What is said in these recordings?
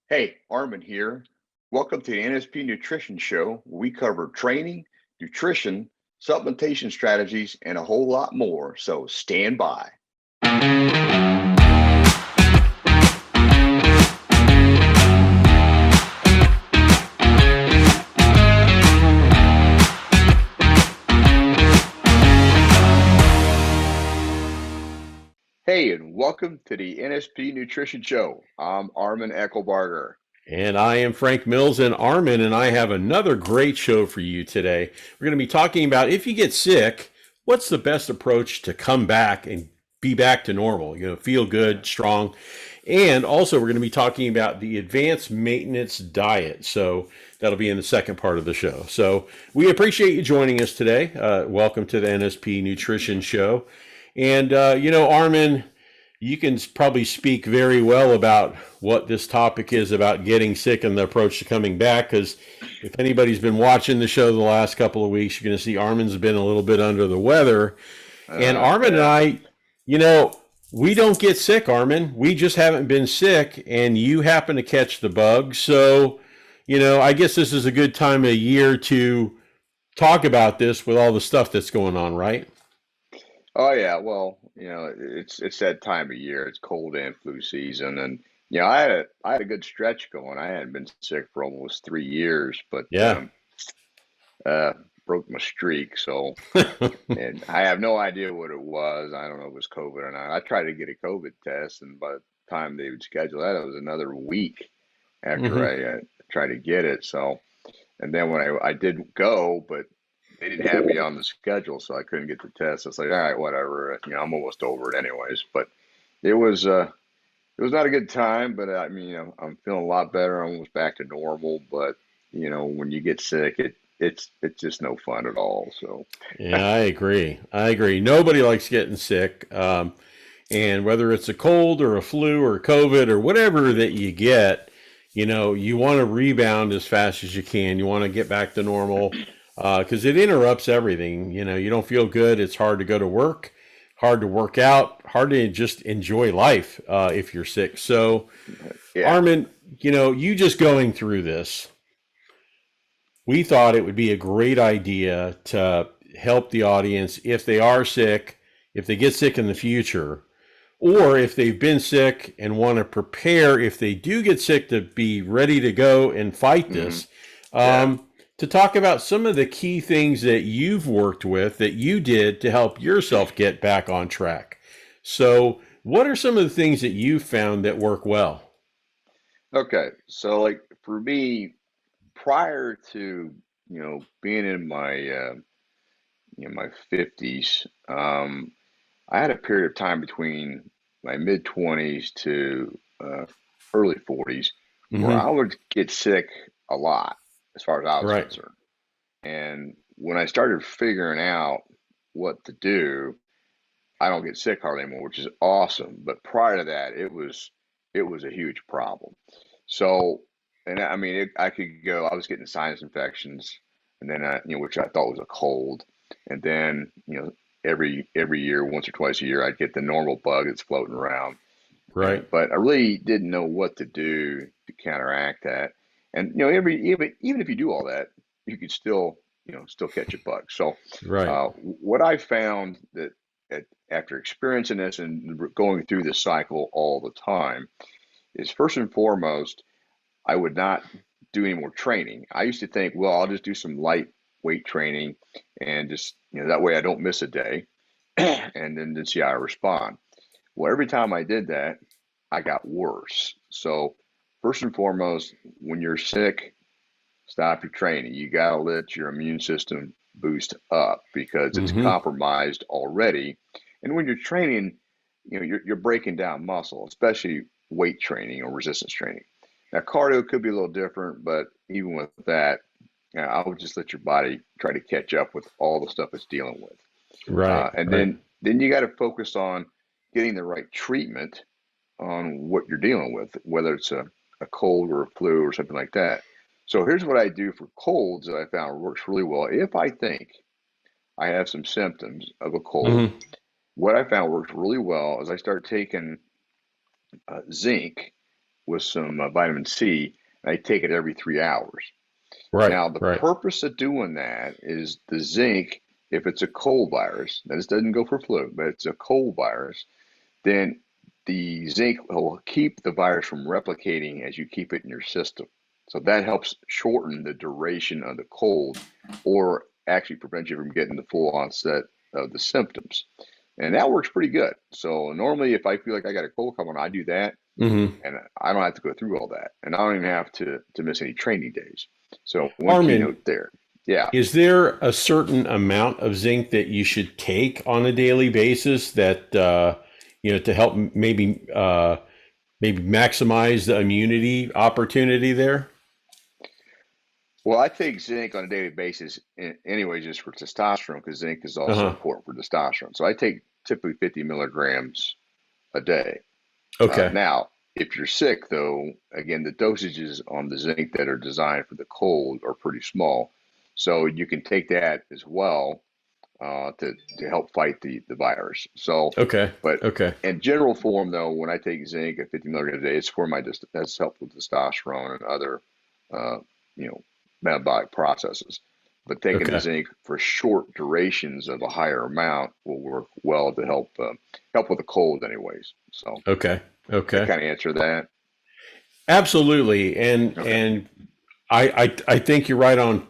Hey, Arman here. Welcome to the NSP Nutrition Show, where we cover training, nutrition, supplementation strategies, and a whole lot more. So stand by. Hey, and welcome to the NSP Nutrition Show. I'm Arman Eckelbarger. And I am Frank Mills and Arman, and I have another great show for you today. We're going to be talking about if you get sick, what's the best approach to come back and be back to normal, feel good, strong. And also, we're going to be talking about the advanced maintenance diet. So that'll be in the second part of the show. So we appreciate you joining us today. Welcome to the NSP Nutrition Show. And, Arman, you can probably speak very well about what this topic is about getting sick and the approach to coming back. Because if anybody's been watching the show the last couple of weeks, you're going to see Arman's been a little bit under the weather. And Arman and I, we don't get sick, Arman. We just haven't been sick, and you happen to catch the bug. So, I guess this is a good time of year to talk about this with all the stuff that's going on, right? Oh yeah, well, it's that time of year. It's cold and flu season, and I had a good stretch going. I hadn't been sick for almost 3 years, but Yeah. uh, broke my streak. So, and I have no idea what it was. I don't know if it was COVID or not. I tried to get a COVID test, and by the time they would schedule that, it was another week after hmm I tried to get it. So, and then when I did go, but they didn't have me on the schedule, so I couldn't get the test. It's like, all right, whatever. I'm almost over it anyways. But it was it was not a good time. But I mean, I'm feeling a lot better. I'm almost back to normal. But when you get sick, it's just no fun at all. So Yeah, I agree. I agree. Nobody likes getting sick. And whether it's a cold or a flu or COVID or whatever that you get, you want to rebound as fast as you can. You want to get back to normal because it interrupts everything. You don't feel good. It's hard to go to work, hard to work out, hard to just enjoy life if you're sick. So, yeah, Armin, you just going through this, we thought it would be a great idea to help the audience if they are sick, if they get sick in the future, or if they've been sick and want to prepare if they do get sick to be ready to go and fight hmm this. yeah. To talk about some of the key things that you've worked with that you did to help yourself get back on track. So, what are some of the things that you found that work well? Okay, so like for me, prior to being in my 50s, I had a period of time between my mid 20s to early 40s where hmm I would get sick a lot as far as I was Right. concerned. And when I started figuring out what to do, I don't get sick hardly anymore, which is awesome. But prior to that, it was a huge problem. So, and I mean, I could go. I was getting sinus infections, and then which I thought was a cold, and then every year, once or twice a year, I'd get the normal bug that's floating around. Right. But I really didn't know what to do to counteract that. And even if you do all that, you could still catch a bug. So Right. what I found that after experiencing this and going through this cycle all the time is first and foremost, I would not do any more training. I used to think, well, I'll just do some light weight training and just that way I don't miss a day, and then see how I respond. Well, every time I did that, I got worse. So, first and foremost, when you're sick, stop your training. You got to let your immune system boost up because it's hmm compromised already. And when you're training, you're breaking down muscle, especially weight training or resistance training. Now, cardio could be a little different, but even with that, I would just let your body try to catch up with all the stuff it's dealing with. Right. And Right. then you got to focus on getting the right treatment on what you're dealing with, whether it's a cold or a flu or something like that. So here's what I do for colds that I found works really well. If I think I have some symptoms of a cold, hmm what I found works really well is I start taking zinc with some vitamin C, and I take it every 3 hours. Right. Now, the Right. purpose of doing that is the zinc, if it's a cold virus, now this doesn't go for flu, but it's a cold virus, then the zinc will keep the virus from replicating as you keep it in your system. So that helps shorten the duration of the cold or actually prevent you from getting the full onset of the symptoms. And that works pretty good. So normally if I feel like I got a cold coming on, I do that Hmm. and I don't have to go through all that. And I don't even have to miss any training days. So one Armin, keynote there. Yeah. is there a certain amount of zinc that you should take on a daily basis that to help maybe maximize the immunity opportunity there? Well, I take zinc on a daily basis anyway, just for testosterone, because zinc is also Uh-huh. important for testosterone. So I take typically 50 milligrams a day. Okay. Now, if you're sick, though, again, the dosages on the zinc that are designed for the cold are pretty small. So you can take that as well to help fight the virus. So, Okay. but Okay. in general form, though, when I take zinc at 50 milligrams a day, it's for my that's helpful testosterone and other, uh, you know, metabolic processes. But taking the Okay. zinc for short durations of a higher amount will work well to help with the cold, anyways. So Okay. that Okay. kind of answer that. Absolutely. And Okay. and I think you're right on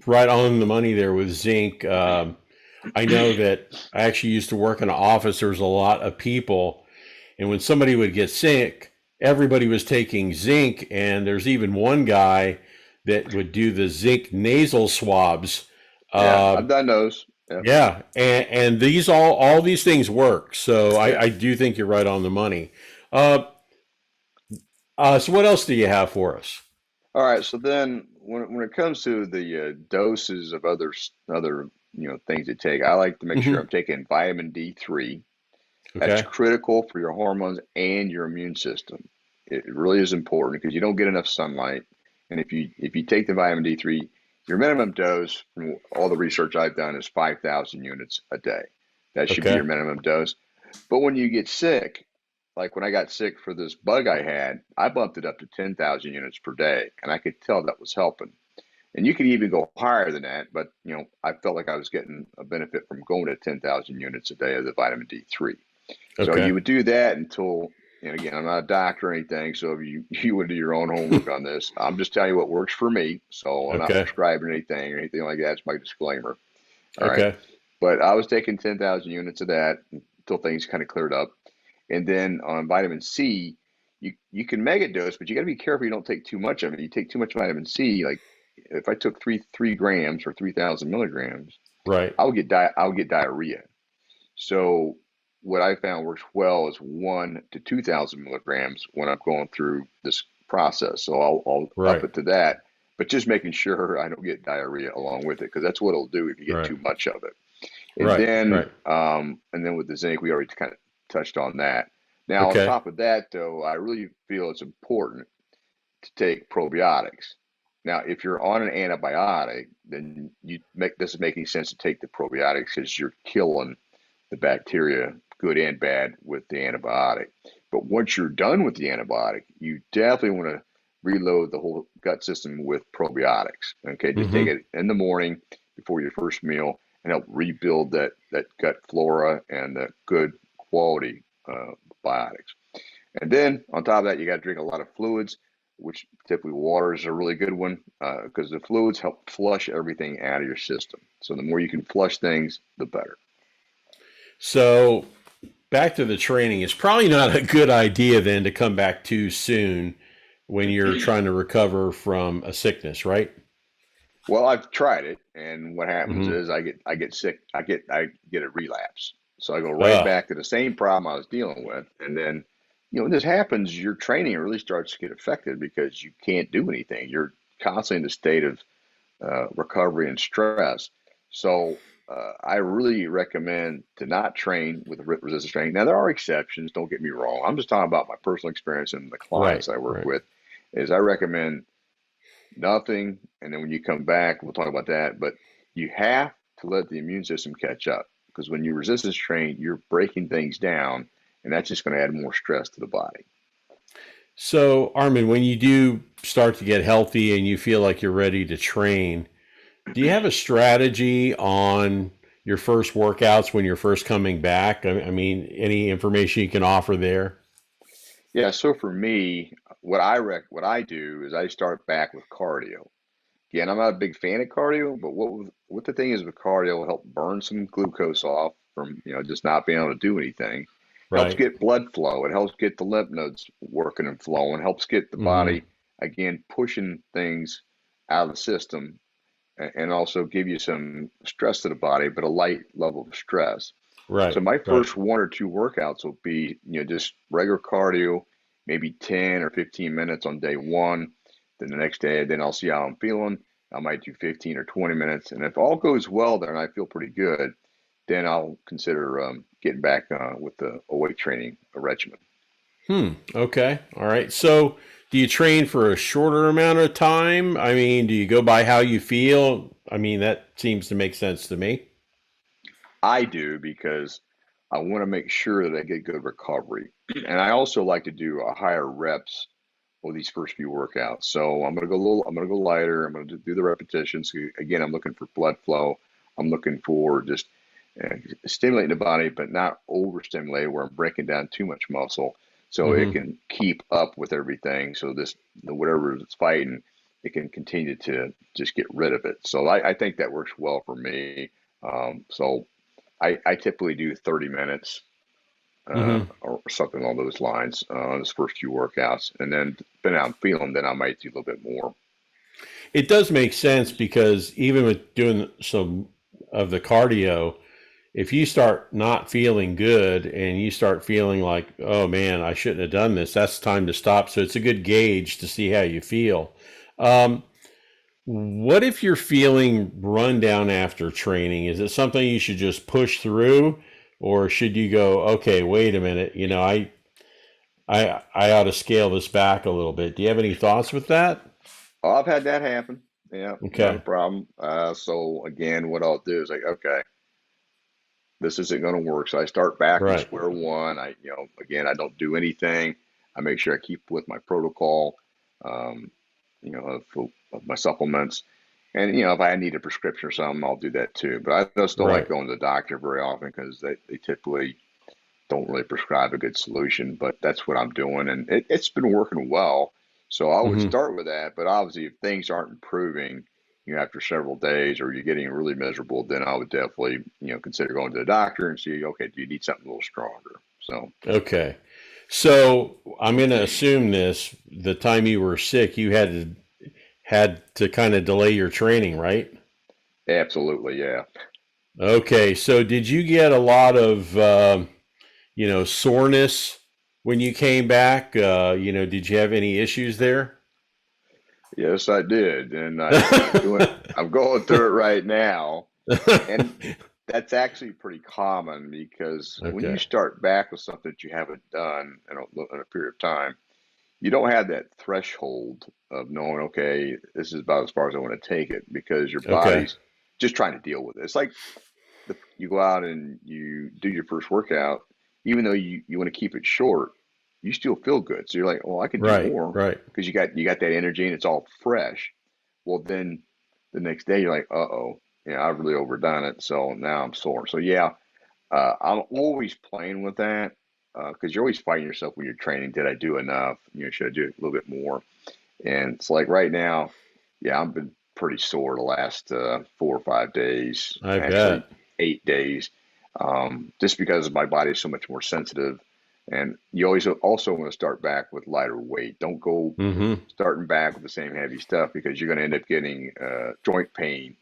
the money there with zinc. I know that I actually used to work in an office. There was a lot of people, and when somebody would get sick, everybody was taking zinc. And there's even one guy that would do the zinc nasal swabs. Yeah, Uh, I've done those. Yep. yeah, and these all these things work. So Yeah. I do think you're right on the money. Uh, so what else do you have for us? All right. So then, when it comes to the doses of other things to take, I like to make sure Hmm. I'm taking vitamin D3. That's Okay. critical for your hormones and your immune system. It really is important because you don't get enough sunlight. And if you take the vitamin D3, your minimum dose from all the research I've done is 5,000 units a day. That should be Okay. your minimum dose. But when you get sick, like when I got sick for this bug I had, I bumped it up to 10,000 units per day, and I could tell that was helping. And you could even go higher than that, but I felt like I was getting a benefit from going to 10,000 units a day of the vitamin D3. So Okay. you would do that until, and again, I'm not a doctor or anything, so if you would do your own homework on this. I'm just telling you what works for me. So I'm not Okay. prescribing anything or anything like that. It's my disclaimer. All right. Okay. But I was taking 10,000 units of that until things kind of cleared up. And then on vitamin C, you can mega dose, but you got to be careful you don't take too much of it. You take too much vitamin C, like if I took three grams or 3,000 milligrams, Right. I would get diarrhea. So what I found works well is 1 to 2,000 milligrams when I'm going through this process. So I'll up Right. it to that, but just making sure I don't get diarrhea along with it, because that's what it'll do if you get Right. too much of it. And Right. then Right. with the zinc, we already kind of touched on that. Now, on Okay. top of that, though, I really feel it's important to take probiotics. Now, if you're on an antibiotic, then this is making sense to take the probiotics because you're killing the bacteria, good and bad, with the antibiotic. But once you're done with the antibiotic, you definitely want to reload the whole gut system with probiotics. Okay, just take Hmm. it in the morning before your first meal and help rebuild that gut flora and the good quality biotics. And then on top of that, you got to drink a lot of fluids, which typically water is a really good one because the fluids help flush everything out of your system. So the more you can flush things, the better. So back to the training. It's probably not a good idea then to come back too soon when you're trying to recover from a sickness, right? Well, I've tried it, and what happens Hmm. is I get sick. I get a relapse. So I go right Ugh. back to the same problem I was dealing with, and then when this happens, your training really starts to get affected because you can't do anything. You're constantly in a state of recovery and stress. So I really recommend to not train with resistance training. Now there are exceptions. Don't get me wrong. I'm just talking about my personal experience and the Right. clients I work Right. with. Is I recommend nothing. And then when you come back, we'll talk about that. But you have to let the immune system catch up because when you resistance train, you're breaking things down, and that's just going to add more stress to the body. So, Armin, when you do start to get healthy and you feel like you're ready to train, do you have a strategy on your first workouts when you're first coming back? I mean, any information you can offer there? Yeah, so for me, what I do is I start back with cardio. Again, I'm not a big fan of cardio, but what the thing is with cardio will help burn some glucose off from, just not being able to do anything. Helps Right. get blood flow. It helps get the lymph nodes working and flowing. Helps get the Mm-hmm. body again pushing things out of the system and also give you some stress to the body, but a light level of stress. So Right. my Right. first one or two workouts will be, just regular cardio, maybe 10 or 15 minutes on day one. Then the next day, then I'll see how I'm feeling. I might do 15 or 20 minutes. And if all goes well there and I feel pretty good, then I'll consider getting back with a weight training regimen. Hmm. Okay. All right. So, do you train for a shorter amount of time? I mean, do you go by how you feel? I mean, that seems to make sense to me. I do because I want to make sure that I get good recovery. And I also like to do a higher reps with these first few workouts. So I'm gonna go lighter. I'm gonna do the repetitions. Again, I'm looking for blood flow. I'm looking for just uh, stimulating the body, but not overstimulated where I'm breaking down too much muscle, so it Mm-hmm. can keep up with everything. So whatever it's fighting, it can continue to just get rid of it. So I think that works well for me. So I typically do 30 minutes Mm-hmm. or something along those lines on those first few workouts. And then, depending on how I'm feeling, then I might do a little bit more. It does make sense because even with doing some of the cardio, if you start not feeling good and you start feeling like, oh man, I shouldn't have done this, that's time to stop. So it's a good gauge to see how you feel. Um, what if you're feeling run down after training? Is it something you should just push through, or should you go, okay, wait a minute, I ought to scale this back a little bit. Do you have any thoughts with that? Oh, I've had that happen. Yeah, not a Okay, problem. So again, what I'll do is like, okay, this isn't going to work. So I start back from right. square one. Again, I don't do anything. I make sure I keep with my protocol, um, of my supplements. And, if I need a prescription or something, I'll do that too. But I just don't like Right. going to the doctor very often because they typically don't really prescribe a good solution, but that's what I'm doing, and it's been working well. So I would Hmm. start with that, but obviously, if things aren't improving, after several days, or you're getting really miserable, then I would definitely, consider going to the doctor and see, okay, do you need something a little stronger? So, Okay. So I'm going to assume this: the time you were sick, you had to kind of delay your training, right? absolutely, yeah. Okay. So did you get a lot of soreness when you came back? Did you have any issues there? Yes, I did, and I'm going through it right now, and that's actually pretty common because when you Okay. start back with something that you haven't done in a period of time, you don't have that threshold of knowing, okay, this is about as far as I want to take it because your Okay. body's just trying to deal with it. It's like you go out and you do your first workout, even though you want to keep it short, you still feel good. So you're like, well, I can do Right. more Right. because you got that energy and it's all fresh. Well, then the next day you're like, uh-oh, I've really overdone it. So now I'm sore. So yeah, I'm always playing with that because you're always fighting yourself when you're training. Did I do enough? Should I do a little bit more? And it's like right now, yeah, I've been pretty sore the last 4 or 5 days, I actually bet. 8 days, just because my body is so much more sensitive. And you always also want to start back with lighter weight. Don't go Mm-hmm. starting back with the same heavy stuff because you're going to end up getting joint pain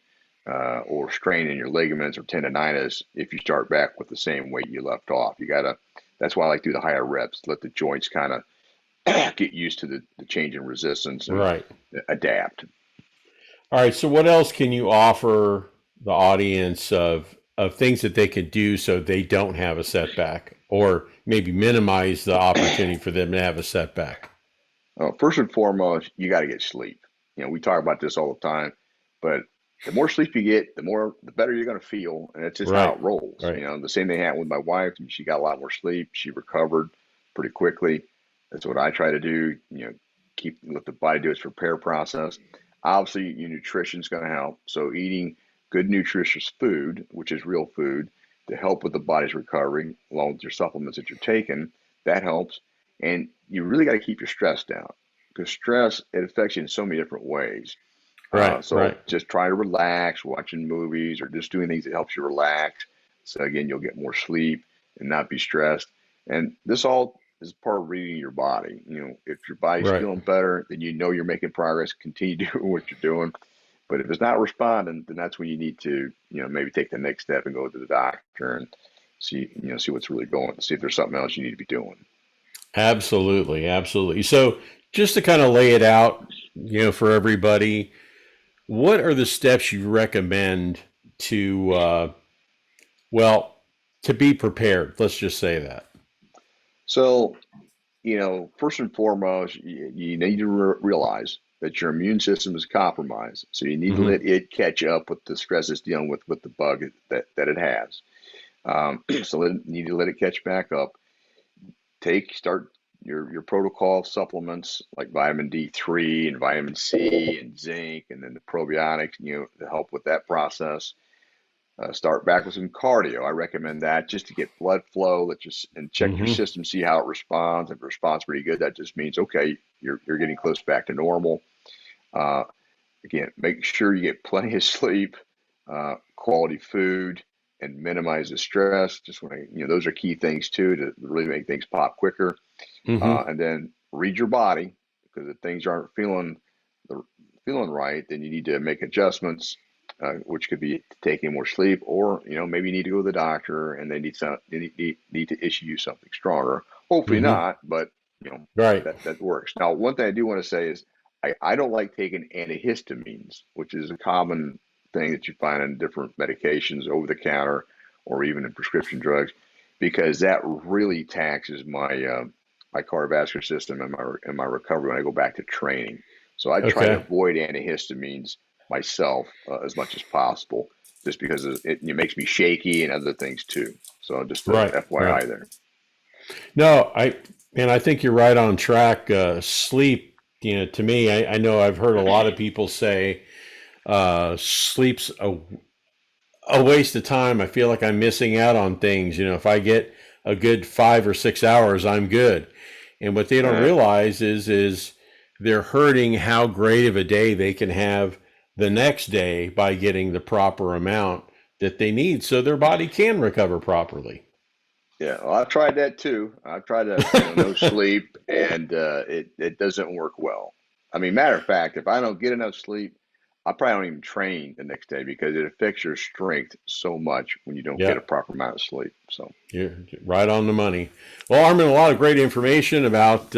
or strain in your ligaments or tendonitis if you start back with the same weight you left off. That's why I like to do the higher reps, let the joints kind of get used to the change in resistance and Right. adapt. All right. So what else can you offer the audience of things that they could do so they don't have a setback, or maybe minimize the opportunity for them to have a setback? First and foremost, you got to get sleep. We talk about this all the time, but the more sleep you get, the better you're going to feel, and it's just how Right. it rolls. Right. The same thing happened with my wife. She got a lot more sleep. She recovered pretty quickly. That's what I try to do. Keep let the body do its repair process. Obviously, your nutrition is going to help. So eating good nutritious food, which is real food, to help with the body's recovery, along with your supplements that you're taking, that helps. And you really got to keep your stress down because stress, it affects you in so many different ways. Right, So right, just try to relax, watching movies or just doing things that helps you relax. So again, you'll get more sleep and not be stressed. And this all is part of reading your body. If your body's right. feeling better, then you know you're making progress. Continue doing what you're doing. But if it's not responding, then that's when you need to, maybe take the next step and go to the doctor and see what's really going. See if there's something else you need to be doing. Absolutely, absolutely. So just to kind of lay it out, for everybody, what are the steps you recommend to, well, to be prepared? Let's just say that. So first and foremost, you need to realize that your immune system is compromised. So you need to Hmm. let it catch up with the stress it's dealing with the bug that it has. So you need to let it catch back up. Start your protocol supplements like vitamin D3 and vitamin C and zinc, and then the probiotics, to help with that process. Start back with some cardio. I recommend that just to get blood flow. And check your Hmm. system, see how it responds. If it responds pretty good, that just means okay, you're getting close back to normal. Uh, Again, make sure you get plenty of sleep, quality food, and minimize the stress. Just want to, those are key things too to really make things pop quicker. Hmm. And then read your body because if things aren't feeling right, then you need to make adjustments, which could be taking more sleep, or maybe you need to go to the doctor and they need to issue you something stronger. Hopefully Hmm. not, but Right. that works. Now, one thing I do want to say is I don't like taking antihistamines, which is a common thing that you find in different medications over the counter or even in prescription drugs, because that really taxes my cardiovascular system and my recovery when I go back to training. So I try to Okay. avoid antihistamines myself as much as possible, just because it makes me shaky and other things too. So just a Right. Right. FYI there. No, I think you're right on track. Sleep, to me, I know I've heard a lot of people say sleep's a waste of time. I feel like I'm missing out on things. If I get a good 5 or 6 hours, I'm good. And what they don't Uh, realize is they're hurting how great of a day they can have the next day by getting the proper amount that they need so their body can recover properly. yeah, well, I've tried that too. I've tried to, no sleep, and it doesn't work well. I mean, matter of fact, if I don't get enough sleep, I probably don't even train the next day because it affects your strength so much when you don't get Yeah. a proper amount of sleep. So, You're right on the money. Well, Armin, a lot of great information about,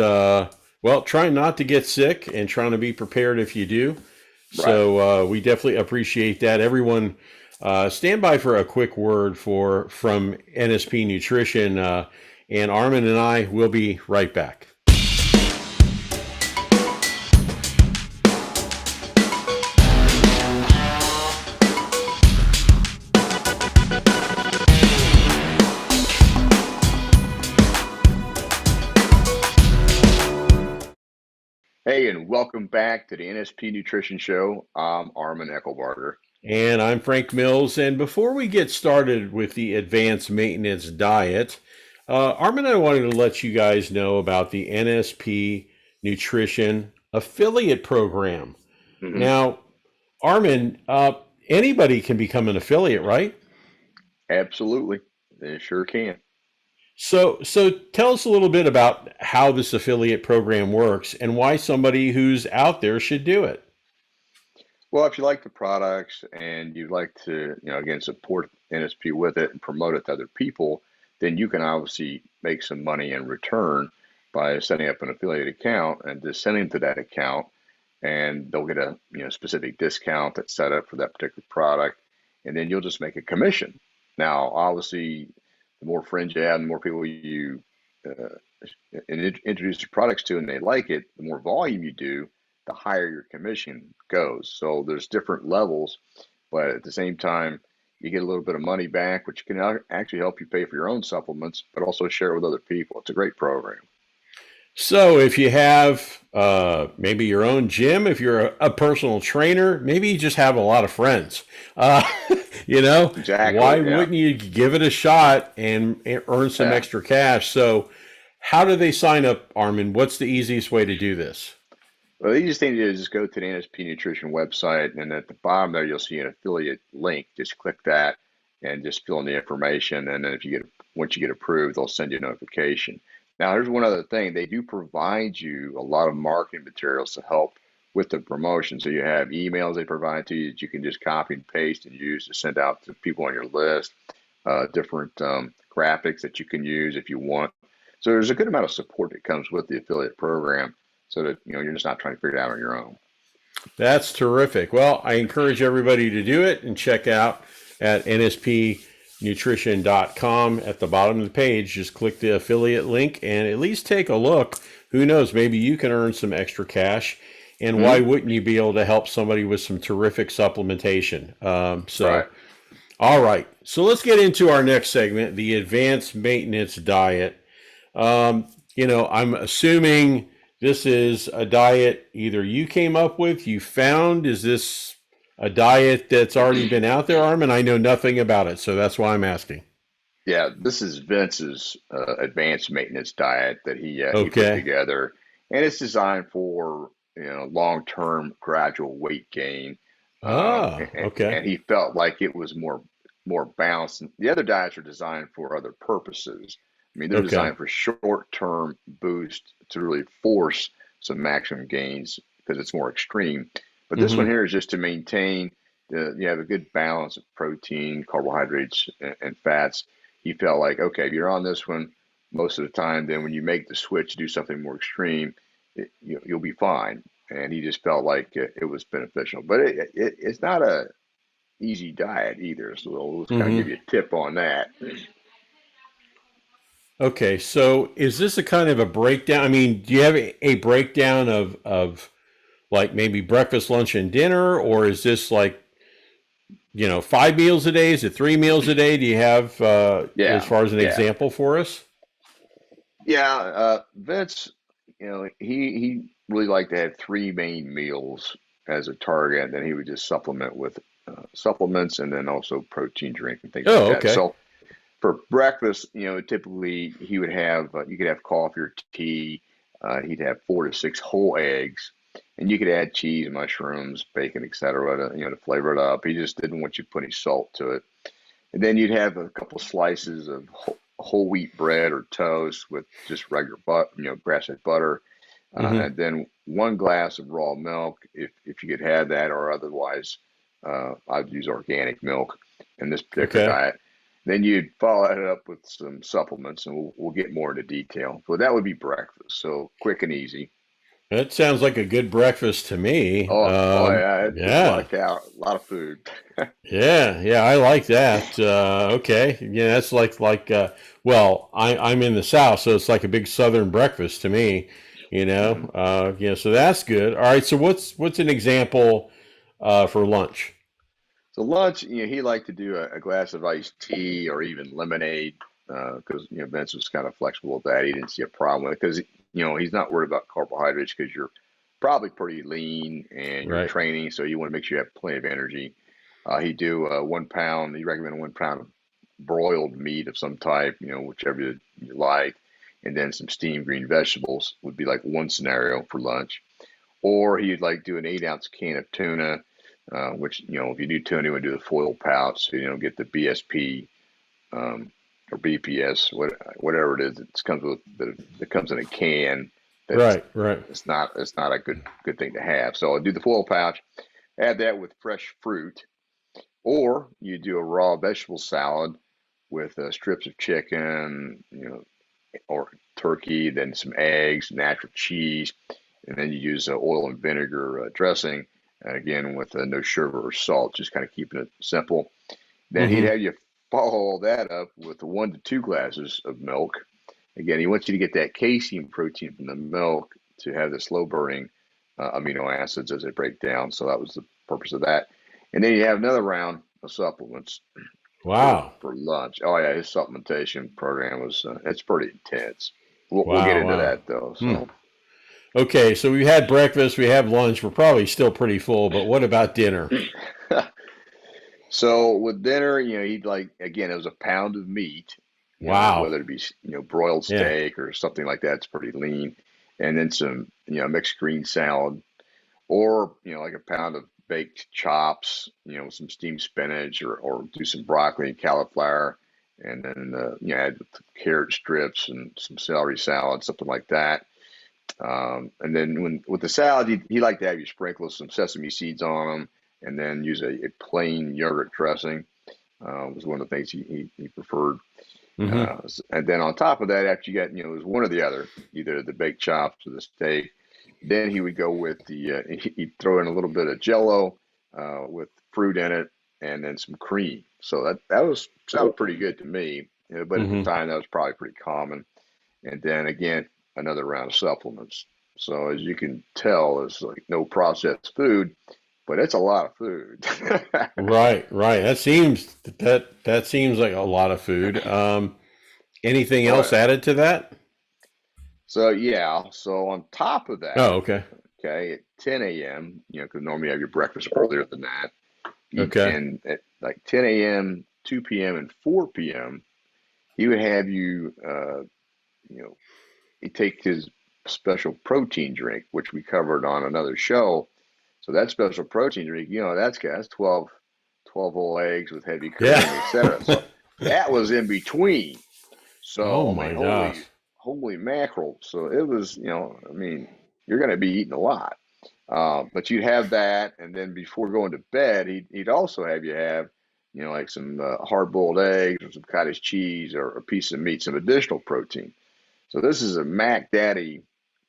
well, trying not to get sick and trying to be prepared if you do. right. So we definitely appreciate that. Everyone, stand by for a quick word from NSP Nutrition, and Armin and I will be right back. Hey, and welcome back to the NSP Nutrition Show. I'm Arman Eckelbarger. And I'm Frank Mills. And before we get started with the advanced maintenance diet, Armin, I wanted to let you guys know about the NSP Nutrition affiliate program. Hmm. Now, Armin, anybody can become an affiliate, right? Absolutely, they sure can. So tell us a little bit about how this affiliate program works and why somebody who's out there should do it. Well, if you like the products and you'd like to, again, support NSP with it and promote it to other people, then you can obviously make some money in return by setting up an affiliate account and just sending to that account, and they'll get a specific discount that's set up for that particular product, and then you'll just make a commission. Now, obviously, the more friends you have, the more people you uh, introduce your products to, and they like it, the more volume you do, the higher your commission goes. So there's different levels, but at the same time, you get a little bit of money back, which can actually help you pay for your own supplements, but also share it with other people. It's a great program. So if you have maybe your own gym, if you're a personal trainer, maybe you just have a lot of friends. Uh, you know, Exactly. why Yeah. wouldn't you give it a shot and earn some Yeah. extra cash? So how do they sign up, Armin? What's the easiest way to do this? Well, the easiest thing to do is just go to the NSP Nutrition website, and at the bottom there, you'll see an affiliate link. Just click that and just fill in the information. And then if you get once you get approved, they'll send you a notification. Now, here's one other thing. They do provide you a lot of marketing materials to help with the promotion. So you have emails they provide to you that you can just copy and paste and use to send out to people on your list, different graphics that you can use if you want. So there's a good amount of support that comes with the affiliate program so that you're just not trying to figure it out on your own. That's terrific. Well, I encourage everybody to do it and check out at nspnutrition.com at the bottom of the page. Just click the affiliate link and at least take a look. Who knows? Maybe you can earn some extra cash. And why Hmm. wouldn't you be able to help somebody with some terrific supplementation? Right. All right. So let's get into our next segment, the advanced maintenance diet. I'm assuming this is a diet either you came up with, you found. Is this a diet that's already been out there, Armin? I know nothing about it, so that's why I'm asking. Yeah, this is Vince's advanced maintenance diet that he put Okay. together, and it's designed for long-term gradual weight gain. Ah, okay. And he felt like it was more balanced. The other diets are designed for other purposes. I mean, they're Okay. designed for short-term boost to really force some maximum gains because it's more extreme. But this one Mm-hmm. here is just to maintain you have a good balance of protein, carbohydrates, and fats. He felt like, okay, if you're on this one most of the time, then when you make the switch to do something more extreme, you'll be fine. And he just felt like it was beneficial. But it's not a easy diet either. So let's kind of give Mm-hmm. you a tip on that. Okay. So is this a kind of a breakdown? I mean, do you have a breakdown of like maybe breakfast, lunch, and dinner, or is this like 5 meals a day? Is it 3 meals a day? Do you have, as Yeah, far as an yeah, example for us? yeah. Vince, he really liked to have three main meals as a target, and then he would just supplement with supplements and then also protein drink and things like Oh, that. okay. So for breakfast, typically he would have you could have coffee or tea. He'd have 4 to 6 whole eggs, and you could add cheese, mushrooms, bacon, etc. To flavor it up. He just didn't want you to put any salt to it. And then you'd have a couple slices of whole wheat bread or toast with just regular grass-fed butter, Mm-hmm. and then 1 glass of raw milk if you could have that, or otherwise I'd use organic milk in this particular Okay. diet. Then you'd follow that up with some supplements, and we'll get more into detail. But that would be breakfast, so quick and easy. That sounds like a good breakfast to me. Oh yeah, it's a lot Yeah. of a lot of food. Yeah. Yeah. I like that. Okay. Yeah. That's well, I'm in the South, so it's like a big Southern breakfast to me, Mhm. Yeah. So that's good. All right. So what's an example, for lunch? So lunch, he liked to do a glass of iced tea or even lemonade because Vince was kind of flexible with that. He didn't see a problem with it because he's not worried about carbohydrates because you're probably pretty lean and you're Right. training, so you want to make sure you have plenty of energy. He'd do 1 pound. He recommended 1 pound of broiled meat of some type, whichever you like, and then some steamed green vegetables would be like one scenario for lunch. Or he'd like do an 8 ounce can of tuna, which if you do tuna, you would do the foil pouch, so you don't get the BSP um, or BPS, whatever it is that comes with that comes in a can. That's Right. Right. it's not a good thing to have. So I'd do the foil pouch, add that with fresh fruit, or you do a raw vegetable salad with strips of chicken, or turkey, then some eggs, natural cheese, and then you use oil and vinegar dressing, again with no sugar or salt, just kind of keeping it simple. Then he'd Mm-hmm. have you follow all that up with 1 to 2 glasses of milk. Again, he wants you to get that casein protein from the milk to have the slow burning amino acids as they break down. So that was the purpose of that. And then you have another round of supplements for Wow. lunch. Oh yeah, his supplementation program was it's pretty intense. we'll get Wow, into wow. that though. Hmm. So Okay, so we had breakfast, we have lunch. We're probably still pretty full, but what about dinner? so with dinner, he'd like again, it was a pound of meat, Wow. whether it be broiled Yeah. steak or something like that. It's pretty lean, and then some mixed green salad, or like a pound of baked chops, some steamed spinach, or do some broccoli and cauliflower, and then add carrot strips and some celery salad, something like that. And then with the salad, he liked to have you sprinkle some sesame seeds on them, and then use a plain yogurt dressing. Was one of the things he preferred. Hmm. And then on top of that, after you got, it was one or the other, either the baked chops or the steak. Then he would go with he'd throw in a little bit of Jello with fruit in it, and then some cream. So that was sounded pretty good to me. But at the Hmm. time, that was probably pretty common. And then again, another round of supplements. So as you can tell, it's like no processed food, but it's a lot of food. Right, right. That seems like a lot of food. Anything Oh else yeah. added to that? So yeah. So on top of Oh, that, okay. okay, at 10 a.m., because normally you have your breakfast earlier than that. Okay. And at like 10 a.m., 2 p.m., and 4 p.m., he would have you, you know, he take his special protein drink, which we covered on another show. So that special protein drink, that's 12 whole eggs with heavy Yeah. cream, etc. So that was in between. Oh So I mean, my gosh. holy mackerel! So it was, I mean, you're going to be eating a lot. But you'd have that, and then before going to bed, he'd also have you have, like some hard-boiled eggs or some cottage cheese or a piece of meat, some additional protein. So this is a Mac Daddy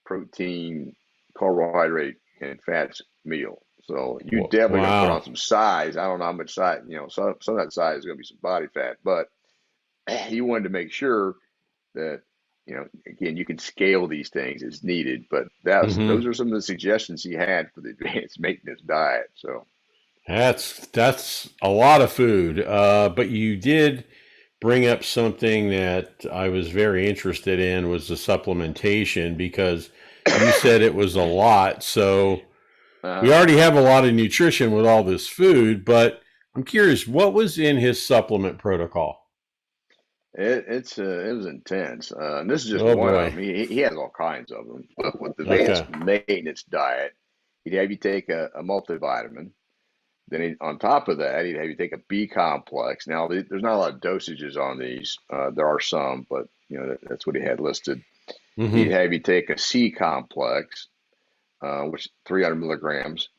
protein, carbohydrate, and fats meal. So you definitely going to put on Wow. some size. I don't know how much size, some of that size is going to be some body fat, but he wanted to make sure that, again, you can scale these things as needed, but those Hmm. are some of the suggestions he had for the advanced maintenance diet. So, That's a lot of food. But you did bring up something that I was very interested in was the supplementation because you said it was a lot. So we uh, already have a lot of nutrition with all this food, but I'm curious, what was in his supplement protocol? it was intense. And this is just Oh one of boy. them. He has all kinds of them. But with the Okay. advanced maintenance diet, he'd have you take a multivitamin. Then on top of that, he'd have you take a B complex. Now, there's not a lot of dosages on these. There are some, but that's what he had listed. He'd Hmm. have you take a C complex, which 300 milligrams.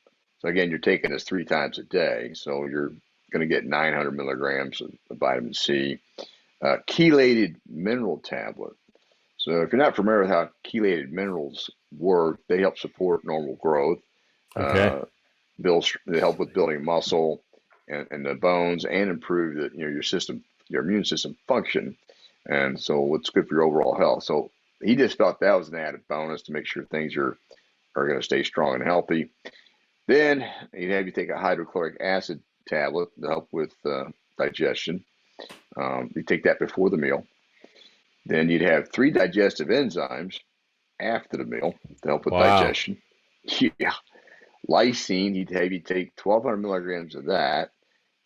So again, you're taking this 3 times a day, so you're going to get 900 milligrams of vitamin C. Chelated mineral tablet. So if you're not familiar with how chelated minerals work, they help support normal growth. Okay. Uh, they help with building muscle and the bones, and improve your immune system function, and so it's good for your overall health. So he just felt that was an added bonus to make sure things are going to stay strong and healthy. Then he'd have you take a hydrochloric acid tablet to help with digestion. You take that before the meal. Then you'd have 3 digestive enzymes after the meal to help with Wow. digestion. Yeah, lysine, he'd have you take 1,200 milligrams of that.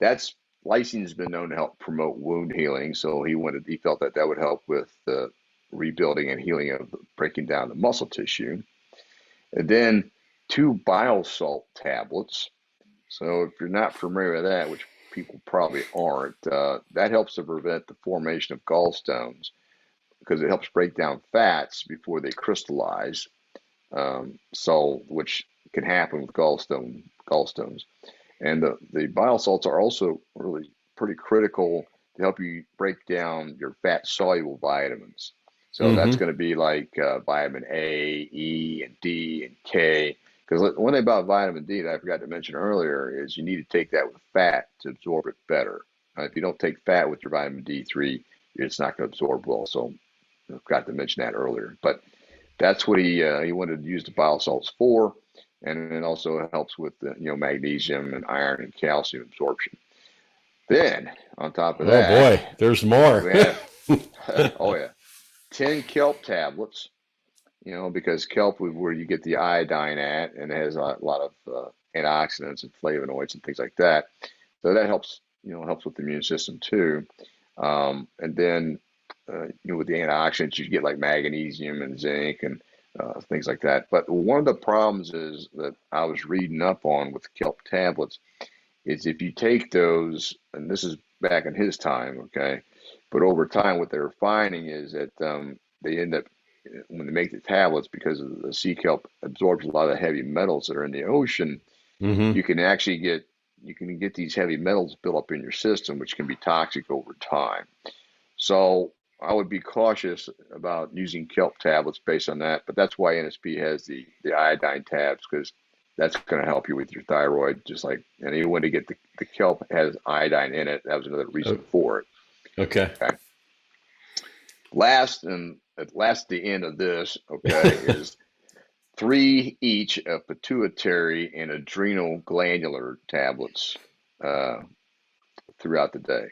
That's Lysine has been known to help promote wound healing, so he felt that that would help with the rebuilding and healing of breaking down the muscle tissue. And then 2 bile salt tablets. So if you're not familiar with that, which people probably aren't, that helps to prevent the formation of gallstones because it helps break down fats before they crystallize. So which can happen with gallstones. And the bile salts are also really pretty critical to help you break down your fat soluble vitamins. So that's Hmm. going to be like vitamin A, E, and D, and K. Because one thing about vitamin D that I forgot to mention earlier is you need to take that with fat to absorb it better. If you don't take fat with your vitamin D3, it's not going to absorb well. So I forgot to mention that earlier. But that's what he wanted to use the bile salts for, and it also helps with the, magnesium and iron and calcium absorption. Then on top of Oh that, boy, there's more. we have oh yeah, 10 kelp tablets, because kelp is where you get the iodine at, and it has a lot of antioxidants and flavonoids and things like that. So that helps, helps with the immune system too. And then, with the antioxidants, you get like magnesium and zinc and things like that. But one of the problems is that I was reading up on with kelp tablets is if you take those, and this is back in his time, okay, but over time, what they're finding is that they end up, when they make the tablets, because of the sea kelp absorbs a lot of the heavy metals that are in the ocean, Mm-hmm. you can actually get these heavy metals built up in your system, which can be toxic over time. So I would be cautious about using kelp tablets based on that, but that's why NSP has the iodine tabs, because that's going to help you with your thyroid, just like, and even when to get the kelp has iodine in it, that was another reason for it. Okay. Okay. Last, and at last, the end of this, okay, is 3 each of pituitary and adrenal glandular tablets uh, throughout the day.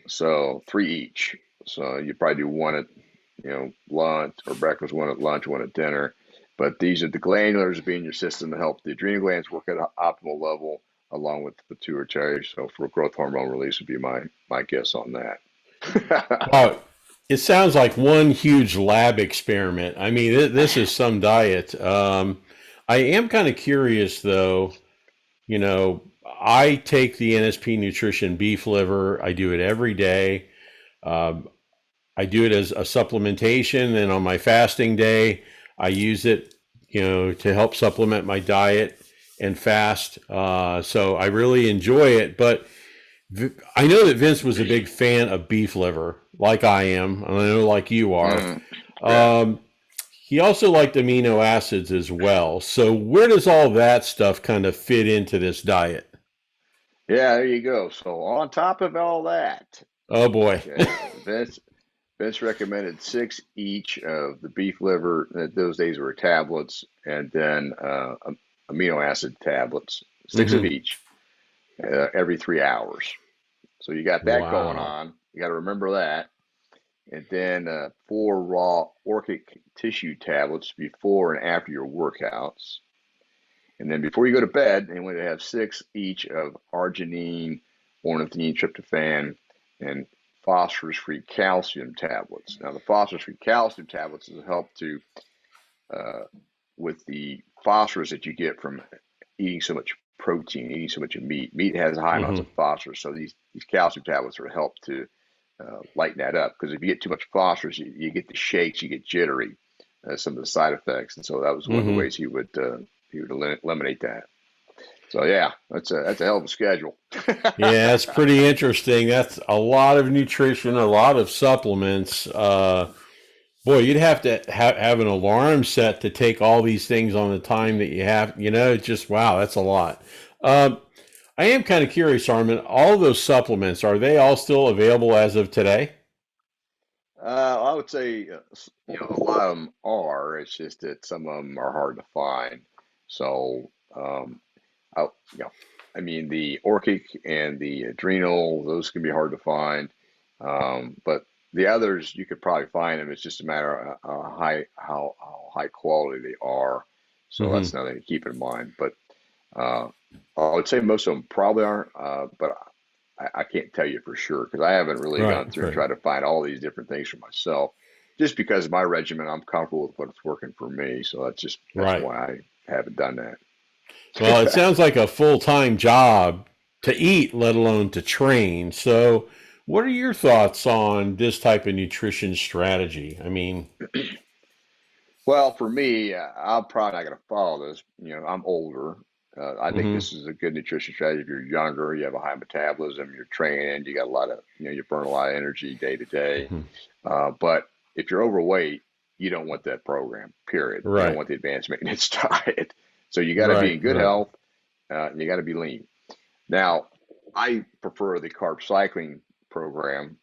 So 3 each. So you probably do one at, lunch or breakfast, one at lunch, one at dinner. But these are the glandulars being your system to help the adrenal glands work at an optimal level, along with the pituitary. So for growth hormone release would be my guess on that. Wow. It sounds like one huge lab experiment. I mean, this is some diet. I am kind of curious, though. You know, I take the NSP Nutrition beef liver. I do it every day. Um, I do it as a supplementation, and on my fasting day, I use it, to help supplement my diet and fast. So I really enjoy it. But I know that Vince was a big fan of beef liver, like I am, and I know like you are. Yeah. Um, he also liked amino acids as well. So where does all that stuff kind of fit into this diet? Yeah, there you go. So on top of all that, Oh boy. okay, Vince recommended 6 each of the beef liver. Those days were tablets, and then amino acid tablets, 6 of Hmm. each, every 3 hours. So you got that going Wow. on. You got to remember that. And then 4 raw orchic tissue tablets before and after your workouts. And then before you go to bed, they want to have 6 each of arginine, ornithine, tryptophan, and phosphorus-free calcium tablets. Now, the phosphorus-free calcium tablets will help to uh, with the phosphorus that you get from eating so much protein, eating so much meat. Meat has high amounts Hmm. of phosphorus, so these calcium tablets will help to lighten that up. Because if you get too much phosphorus, you get the shakes, you get jittery, some of the side effects, and so that was one of the Hmm. ways he would eliminate that. So yeah, that's a hell of a schedule. Yeah, that's pretty interesting. That's a lot of nutrition, a lot of supplements. Boy, you'd have to have an alarm set to take all these things on the time that you have. It's just wow, that's a lot. Um, I am kind of curious, Armin. All those supplements, are they all still available as of today? I would say a lot of them are. It's just that some of them are hard to find. So I, you know, I mean the orchic and the adrenal, those can be hard to find. But the others you could probably find them. It's just a matter of how high quality they are. So Hmm. that's another thing to keep in mind. But uh, I would say most of them probably aren't. But I can't tell you for sure because I haven't really Right, gone through and right, tried to find all these different things for myself. Just because of my regimen, I'm comfortable with what's working for me. So that's right. why I haven't done Well, it that. sounds like a full-time job to eat, let alone to train. So, what are your thoughts on this type of nutrition strategy? I mean, Well, for me, I'm probably not going to follow this. I'm older. I think hmm this is a good nutrition strategy. If you're younger, you have a high metabolism, you're training, you got a lot of, you burn a lot of energy day to day. hmm But if you're overweight, you don't want that program, period. You don't right, want the advanced maintenance diet. So you got to be right, in good right. health. You got to be lean. Now, I prefer the carb cycling program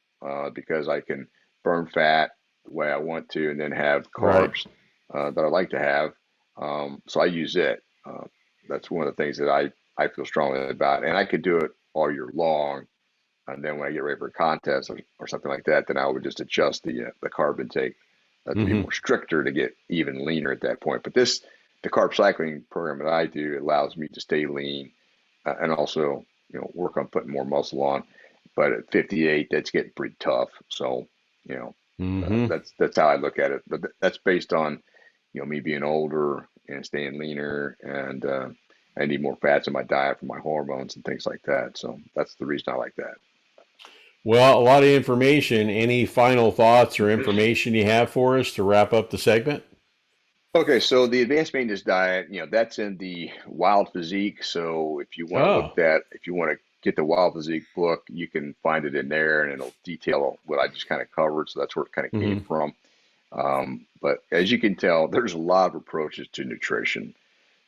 because I can burn fat the way I want to and then have Right. carbs that I like to have. So I use it. That's one of the things that I feel strongly about. And I could do it all year long. And then when I get ready for a contest or something like that, then I would just adjust the carb intake to be more stricter to get even leaner at that point. But the carb cycling program that I do allows me to stay lean and also, work on putting more muscle on. But at 58, that's getting pretty tough. So, that's how I look at it. But that's based on, me being older and staying leaner, and I need more fats in my diet for my hormones and things like that. So that's the reason I like that. Well, a lot of information. Any final thoughts or information you have for us to wrap up the segment? Okay, so the advanced maintenance diet, that's in the Wild Physique. So if you want to Oh, if you want to get the Wild Physique book, you can find it in there, and it'll detail what I just kind of covered. So that's where it kind of came from. But as you can tell, there's a lot of approaches to nutrition.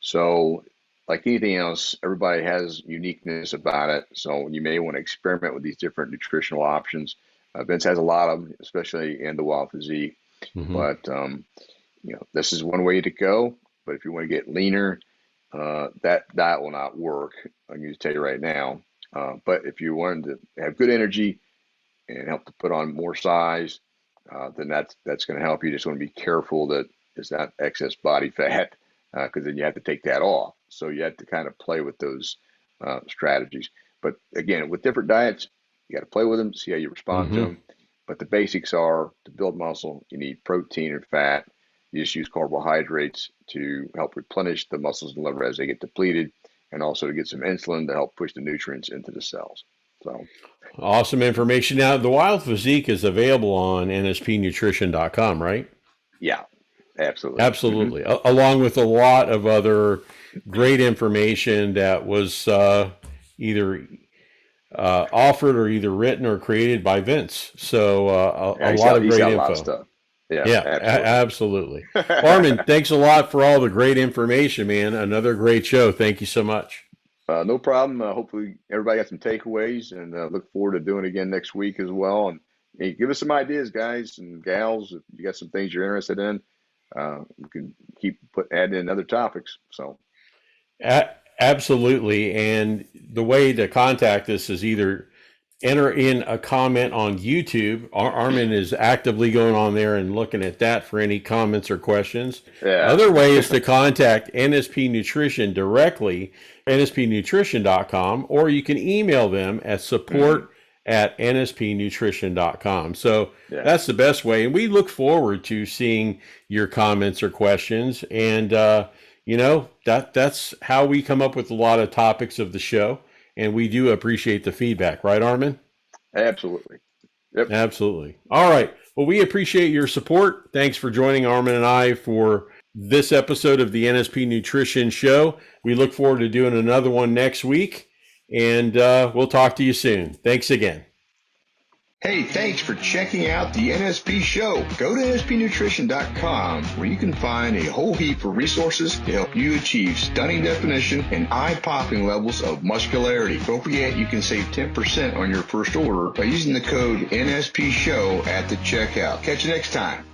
So like anything else, everybody has uniqueness about it. So you may want to experiment with these different nutritional options. Vince has a lot of them, especially in the Wild Physique. But this is one way to go. But if you want to get leaner, that diet will not work. I'm going to tell you right now. But if you wanted to have good energy and help to put on more size, then that's going to help. You just want to be careful that it's not excess body fat, because then you have to take that off. So you have to kind of play with those strategies. But again, with different diets, you got to play with them, see how you respond to them. But the basics are, to build muscle, you need protein and fat. You just use carbohydrates to help replenish the muscles and liver as they get depleted, and also to get some insulin to help push the nutrients into the cells. So awesome information. Now, the Wild Physique is available on nspnutrition.com, right? yeah, absolutely. Absolutely. Along with a lot of other great information that was either offered or either written or created by Vince. So a lot of great info. A lot of stuff. Yeah, absolutely. Arman, thanks a lot for all the great information, man. Another great show. Thank you so much. No problem. Hopefully everybody got some takeaways, and look forward to doing it again next week as well. And hey, give us some ideas, guys and gals. If you got some things you're interested in, we can keep adding in other topics. So absolutely. And the way to contact us is either enter in a comment on YouTube. Arman is actively going on there and looking at that for any comments or questions. Yeah. Other way is to contact NSP Nutrition directly, nspnutrition.com, or you can email them at support@nspnutrition.com. So that's the best way. And we look forward to seeing your comments or questions. And, that's how we come up with a lot of topics of the show. And we do appreciate the feedback, right, Arman? Absolutely. Yep. Absolutely. All right. Well, we appreciate your support. Thanks for joining Arman and I for this episode of the NSP Nutrition Show. We look forward to doing another one next week, and we'll talk to you soon. Thanks again. Hey, thanks for checking out the NSP Show. Go to nspnutrition.com, where you can find a whole heap of resources to help you achieve stunning definition and eye-popping levels of muscularity. Don't forget, you can save 10% on your first order by using the code NSP Show at the checkout. Catch you next time.